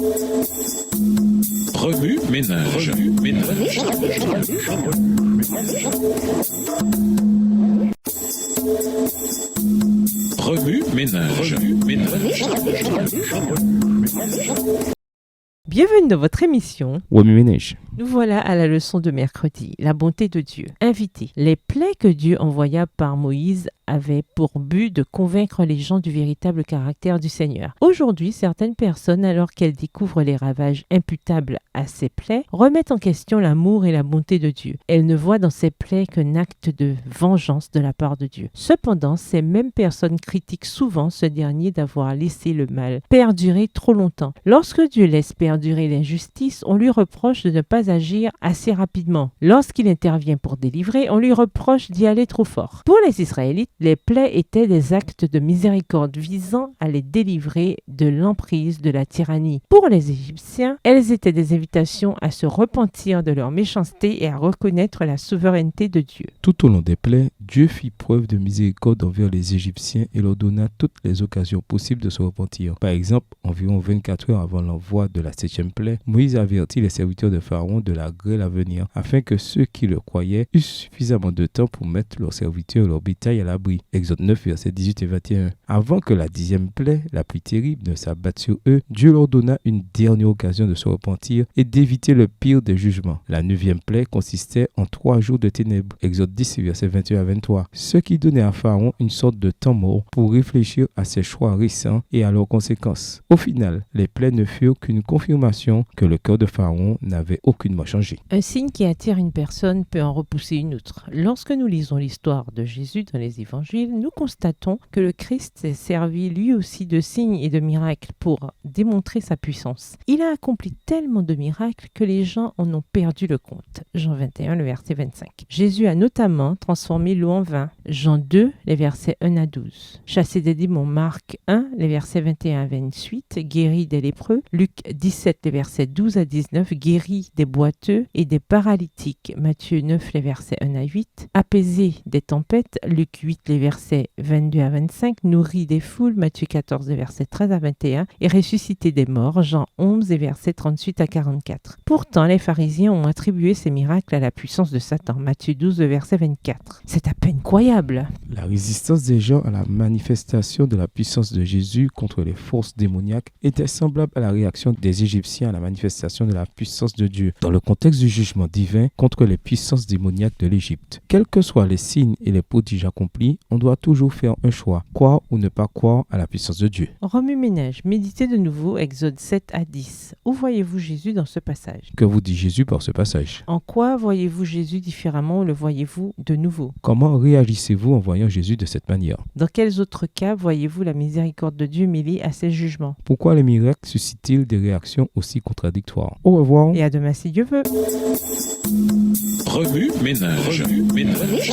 Remue ménage. Remue ménage. Bienvenue dans votre émission. Remue ménage. Nous voilà à la leçon de mercredi, la bonté de Dieu. Invité. Les plaies que Dieu envoya par Moïse avaient pour but de convaincre les gens du véritable caractère du Seigneur. Aujourd'hui, certaines personnes, alors qu'elles découvrent les ravages imputables à ces plaies, remettent en question l'amour et la bonté de Dieu. Elles ne voient dans ces plaies qu'un acte de vengeance de la part de Dieu. Cependant, ces mêmes personnes critiquent souvent ce dernier d'avoir laissé le mal perdurer trop longtemps. Lorsque Dieu laisse perdurer l'injustice, on lui reproche de ne pas agir assez rapidement. Lorsqu'il intervient pour délivrer, on lui reproche d'y aller trop fort. Pour les Israélites, les plaies étaient des actes de miséricorde visant à les délivrer de l'emprise de la tyrannie. Pour les Égyptiens, elles étaient des invitations à se repentir de leur méchanceté et à reconnaître la souveraineté de Dieu. Tout au long des plaies, Dieu fit preuve de miséricorde envers les Égyptiens et leur donna toutes les occasions possibles de se repentir. Par exemple, environ 24 heures avant l'envoi de la 7e plaie, Moïse avertit les serviteurs de Pharaon de la grêle à venir, afin que ceux qui le croyaient eussent suffisamment de temps pour mettre leurs serviteurs et leur bétail à l'abri. Exode 9, versets 18 et 21. Avant que la 10e plaie, la plus terrible, ne s'abatte sur eux, Dieu leur donna une dernière occasion de se repentir et d'éviter le pire des jugements. La 9e plaie consistait en 3 jours de ténèbres. Exode 10, versets 21 à 23. Ce qui donnait à Pharaon une sorte de temps mort pour réfléchir à ses choix récents et à leurs conséquences. Au final, les plaies ne furent qu'une confirmation que le cœur de Pharaon n'avait aucunement changé. Un signe qui attire une personne peut en repousser une autre. Lorsque nous lisons l'histoire de Jésus dans les évangiles, nous constatons que le Christ s'est servi lui aussi de signes et de miracles pour démontrer sa puissance. Il a accompli tellement de miracles que les gens en ont perdu le compte. Jean 21, le verset 25. Jésus a notamment transformé l'eau en vin. Jean 2, les versets 1 à 12. Chassé des démons, Marc 1, les versets 21 à 28. Guéri des lépreux. Luc 17, les versets 12 à 19. Guéri des boiteux et des paralytiques. Matthieu 9, les versets 1 à 8. Apaisé des tempêtes. Luc 8, les versets 22 à 25. Nourri des foules. Matthieu 14, les versets 13 à 21. Et ressuscité des morts. Jean 11, les versets 38 à 44. Pourtant, les pharisiens ont attribué ces miracles à la puissance de Satan. Matthieu 12, le verset 24. C'est à peine croyable. La résistance des gens à la manifestation de la puissance de Jésus contre les forces démoniaques était semblable à la réaction des Égyptiens à la manifestation de la puissance de Dieu dans le contexte du jugement divin contre les puissances démoniaques de l'Égypte. Quels que soient les signes et les prodiges accomplis, on doit toujours faire un choix, croire ou ne pas croire à la puissance de Dieu. Remue ménage, méditez de nouveau Exode 7 à 10. Où voyez-vous Jésus dans ce passage? Que vous dit Jésus par ce passage? En quoi voyez-vous Jésus différemment ou le voyez-vous de nouveau? Comment réagissez-vous en voyant Jésus de cette manière? Dans quels autres cas voyez-vous la miséricorde de Dieu mêlée à ses jugements? Pourquoi les miracles suscitent-ils des réactions aussi contradictoires? Au revoir. Et à demain si Dieu veut. Remue ménage. Remue ménage.